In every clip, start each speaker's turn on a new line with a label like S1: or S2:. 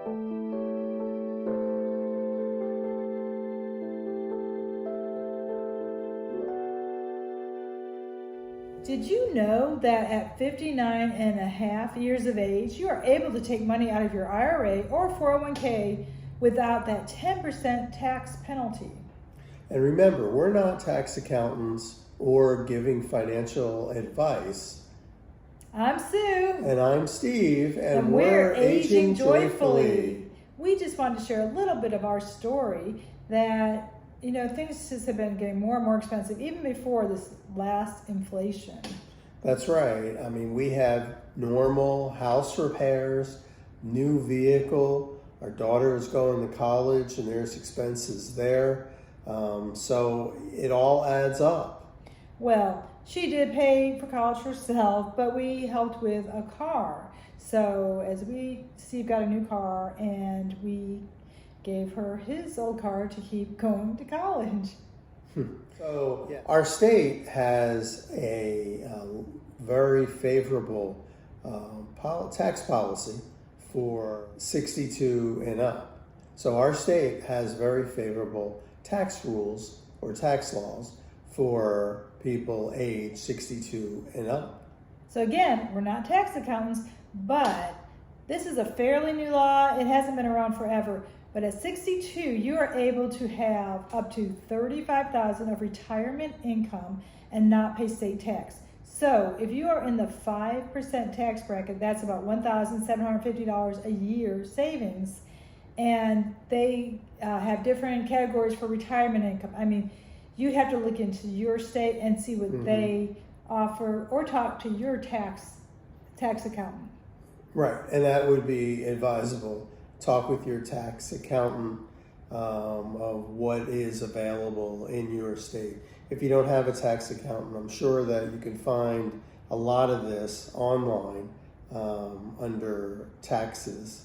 S1: Did you know that at 59 and a half years of age, you are able to take money out of your IRA or 401k without that 10% tax penalty?
S2: And remember, we're not tax accountants or giving financial advice.
S1: I'm Sue.
S2: And I'm Steve.
S1: And we're aging joyfully. We just wanted to share a little bit of our story that, things just have been getting more and more expensive, even before this last inflation.
S2: That's right. I mean, we have normal house repairs, new vehicle. Our daughter is going to college and there's expenses there. So it all adds up.
S1: Well, she did pay for college herself, but we helped with a car. So as Steve got a new car and we gave her his old car to keep going to college.
S2: So our state has a very favorable tax policy for 62 and up. So our state has very favorable tax rules or tax laws for people age 62 and up.
S1: So again, we're not tax accountants, but this is a fairly new law. It hasn't been around forever. But at 62, you are able to have up to $35,000 of retirement income and not pay state tax. So if you are in the 5% tax bracket, that's about $1,750 a year savings. And they have different categories for retirement income. I mean, you have to look into your state and see what they offer, or talk to your tax accountant.
S2: Right, and that would be advisable. Talk with your tax accountant of what is available in your state. If you don't have a tax accountant, I'm sure that you can find a lot of this online under taxes.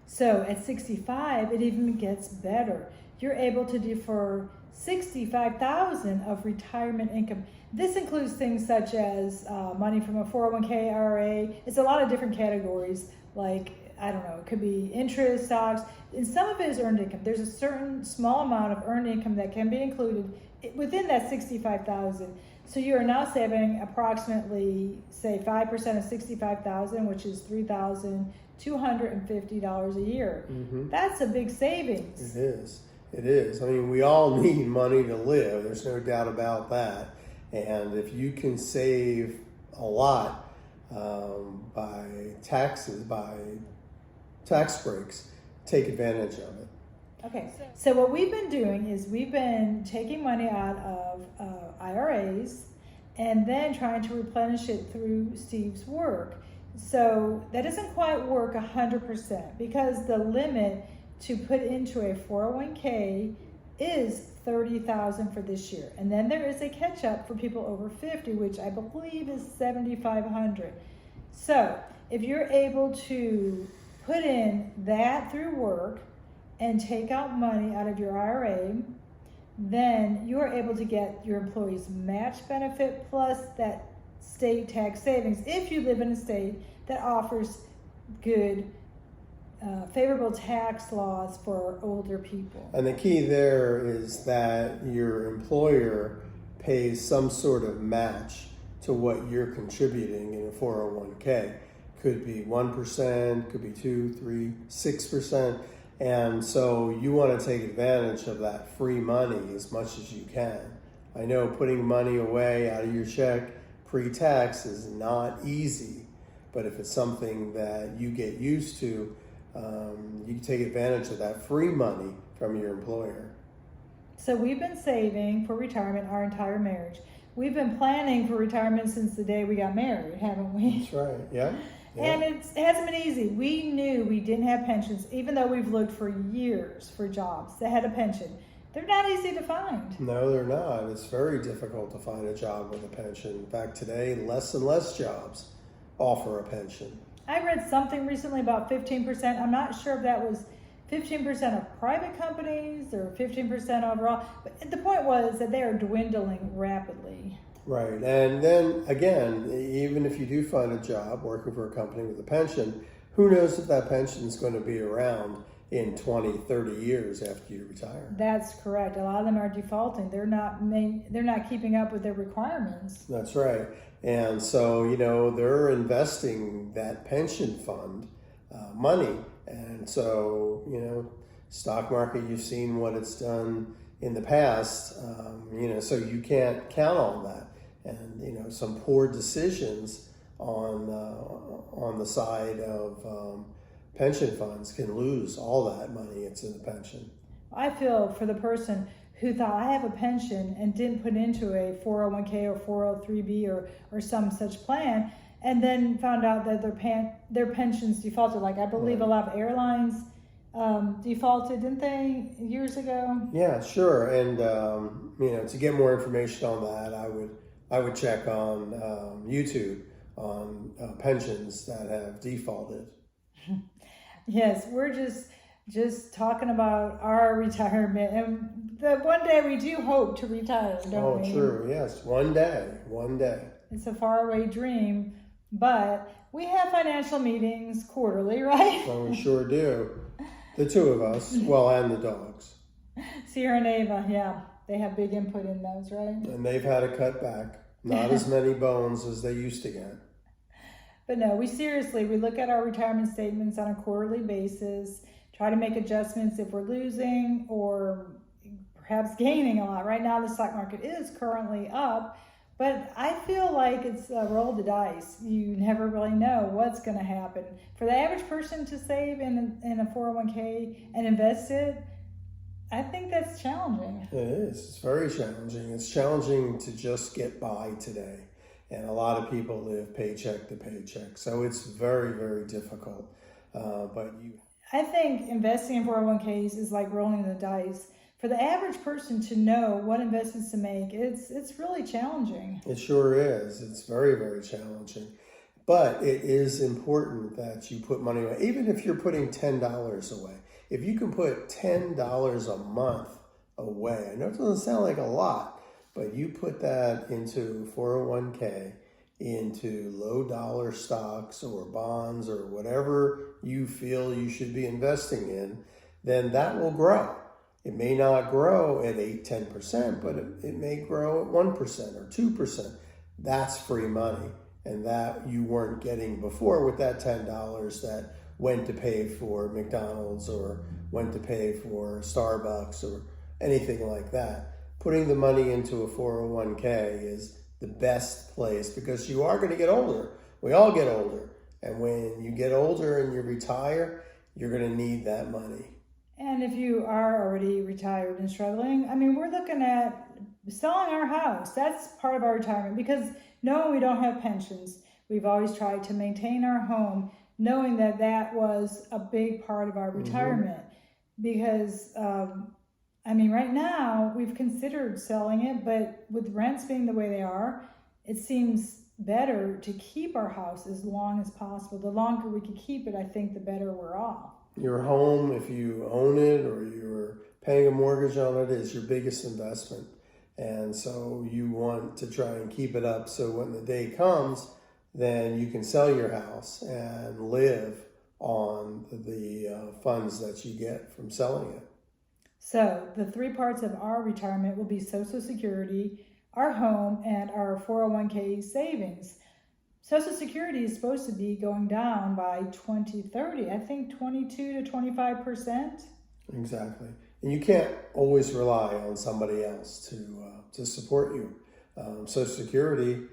S1: So at 65, it even gets better. You're able to defer $65,000 of retirement income. This includes things such as money from a 401k, IRA. It's a lot of different categories, like, I don't know, it could be interest, stocks, and some of it is earned income. There's a certain small amount of earned income that can be included within that $65,000. So you are now saving approximately, say, 5% of $65,000, which is $3,250 a year. That's a big savings.
S2: It is. I mean, we all need money to live. There's no doubt about that. And if you can save a lot by taxes, by tax breaks, take advantage of it.
S1: Okay, so what we've been doing is we've been taking money out of IRAs and then trying to replenish it through Steve's work. So that doesn't quite work 100% because the limit to put into a 401k is $30,000 for this year. And then there is a catch up for people over 50, which I believe is $7,500. So if you're able to put in that through work and take out money out of your IRA, then you are able to get your employee's match benefit plus that state tax savings if you live in a state that offers good favorable tax laws for older people.
S2: And the key there is that your employer pays some sort of match to what you're contributing in a 401k. Could be 1%, could be 2, 3, 6%. And so you want to take advantage of that free money as much as you can. I know putting money away out of your check pre-tax is not easy, but if it's something that you get used to, you can take advantage of that free money from your employer.
S1: So we've been saving for retirement our entire marriage. We've been planning for retirement since the day we got married, haven't we?
S2: That's right, yeah.
S1: And it hasn't been easy. We knew we didn't have pensions, even though we've looked for years for jobs that had a pension. They're not easy to find.
S2: No, they're not. It's very difficult to find a job with a pension. In fact, today, less and less jobs offer a pension.
S1: I read something recently about 15%. I'm not sure if that was 15% of private companies or 15% overall. But the point was that they are dwindling rapidly.
S2: Right. And then again, even if you do find a job working for a company with a pension, who knows if that pension is going to be around in 20, 30 years after you retire.
S1: That's correct. A lot of them are defaulting. They're not keeping up with their requirements.
S2: That's right. And so, they're investing that pension fund money. And so, stock market, you've seen what it's done in the past, so you can't count on that. And, some poor decisions on the side of pension funds can lose all that money it's in the pension.
S1: I feel for the person who thought, I have a pension, and didn't put into a 401k or 403b or some such plan, and then found out that their pensions defaulted. Like I believe a lot of airlines defaulted, didn't they, years ago?
S2: Yeah, sure. And to get more information on that, I would check on YouTube on pensions that have defaulted.
S1: Yes, we're just talking about our retirement, and that one day we do hope to retire, don't we?
S2: Oh, true. Yes, one day.
S1: It's a faraway dream, but we have financial meetings quarterly, right?
S2: Well, we sure do. The two of us, well, and the dogs.
S1: Sierra and Ava, yeah, they have big input in those, right?
S2: And they've had to cut back. Not as many bones as they used to get.
S1: But no, we look at our retirement statements on a quarterly basis, try to make adjustments if we're losing or perhaps gaining a lot. Right now, the stock market is currently up, but I feel like it's a roll of the dice. You never really know what's going to happen. For the average person to save in a 401k and invest it, I think that's challenging.
S2: It is. It's very challenging. It's challenging to just get by today. And a lot of people live paycheck to paycheck. So it's very, very difficult.
S1: I think investing in 401ks is like rolling the dice. For the average person to know what investments to make, it's really challenging.
S2: It sure is. It's very, very challenging. But it is important that you put money away. Even if you're putting $10 away. If you can put $10 a month away, I know it doesn't sound like a lot, but you put that into 401k, into low dollar stocks or bonds or whatever you feel you should be investing in, then that will grow. It may not grow at 8, 10%, but it may grow at 1% or 2%. That's free money. And that you weren't getting before with that $10 that went to pay for McDonald's or went to pay for Starbucks or anything like that. Putting the money into a 401k is the best place because you are going to get older. We all get older. And when you get older and you retire, you're going to need that money.
S1: And if you are already retired and struggling, we're looking at selling our house. That's part of our retirement because knowing we don't have pensions, we've always tried to maintain our home, knowing that was a big part of our retirement. Because, right now we've considered selling it, but with rents being the way they are, it seems better to keep our house as long as possible. The longer we can keep it, I think the better we're off.
S2: Your home, if you own it or you're paying a mortgage on it, is your biggest investment. And so you want to try and keep it up so when the day comes, then you can sell your house and live on the funds that you get from selling it.
S1: So the three parts of our retirement will be Social Security, our home, and our 401k savings. Social Security is supposed to be going down by 2030. I think 22 to 25%.
S2: Exactly. And you can't always rely on somebody else to support you. Social Security,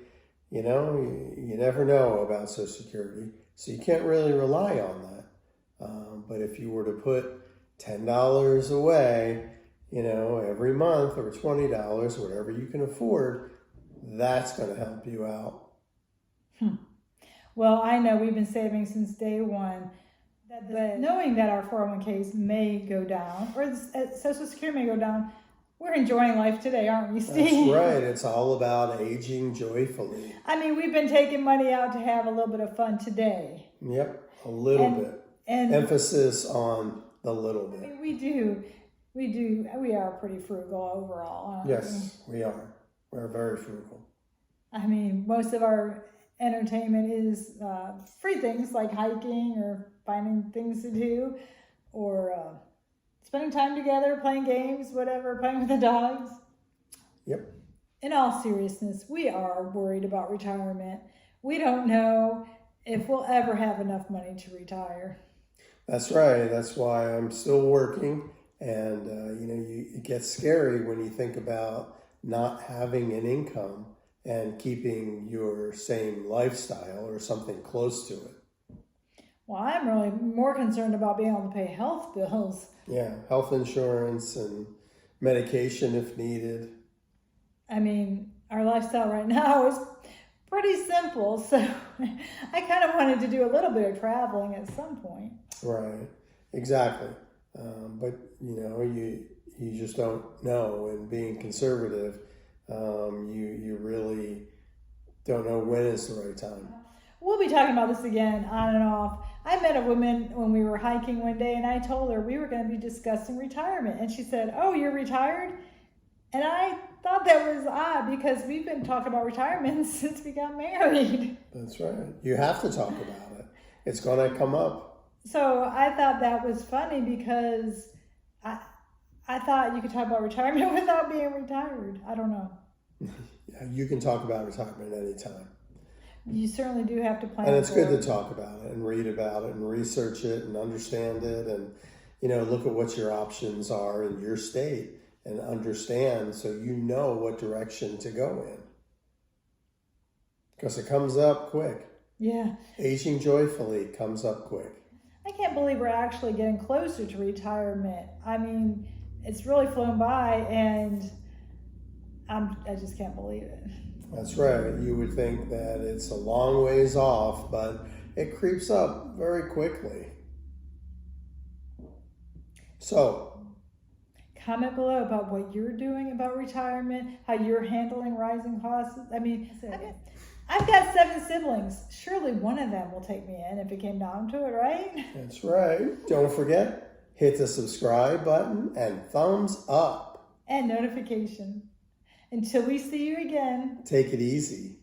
S2: you never know about Social Security, so you can't really rely on that. But if you were to put $10 away, every month or $20, whatever you can afford, that's going to help you out.
S1: Well, I know we've been saving since day one. But knowing that our 401ks may go down, or Social Security may go down, we're enjoying life today, aren't we, Steve?
S2: That's right. It's all about aging joyfully.
S1: We've been taking money out to have a little bit of fun today.
S2: Yep, a little bit. And emphasis on the little bit.
S1: We do. We are pretty frugal overall.
S2: Yes, we are. We're very frugal.
S1: Most of our entertainment is free things like hiking or finding things to do, or spending time together, playing games, whatever, playing with the dogs.
S2: Yep.
S1: In all seriousness, we are worried about retirement. We don't know if we'll ever have enough money to retire.
S2: That's right. That's why I'm still working. And, it gets scary when you think about not having an income and keeping your same lifestyle or something close to it.
S1: Well, I'm really more concerned about being able to pay health bills.
S2: Yeah, health insurance and medication if needed.
S1: I mean, our lifestyle right now is pretty simple, so I kind of wanted to do a little bit of traveling at some point.
S2: Right, exactly. But you just don't know, and being conservative, you really don't know when is the right time.
S1: We'll be talking about this again on and off. I met a woman when we were hiking one day, and I told her we were going to be discussing retirement, and she said, "Oh, you're retired?" And I thought that was odd because we've been talking about retirement since we got married.
S2: That's right. You have to talk about it. It's going to come up.
S1: So I thought that was funny because I thought you could talk about retirement without being retired. I don't know.
S2: You can talk about retirement anytime.
S1: You certainly do have to plan.
S2: And it's
S1: for
S2: good to talk about it and read about it and research it and understand it and, look at what your options are in your state and understand so you know what direction to go in. Because it comes up quick.
S1: Yeah.
S2: Aging joyfully comes up quick.
S1: I can't believe we're actually getting closer to retirement. I mean, it's really flown by, and I just can't believe it.
S2: That's right. You would think that it's a long ways off, but it creeps up very quickly. So,
S1: comment below about what you're doing about retirement, how you're handling rising costs. I mean, I've got 7 siblings. Surely one of them will take me in if it came down to it, right?
S2: That's right. Don't forget, hit the subscribe button and thumbs up.
S1: And notification. Until we see you again.
S2: Take it easy.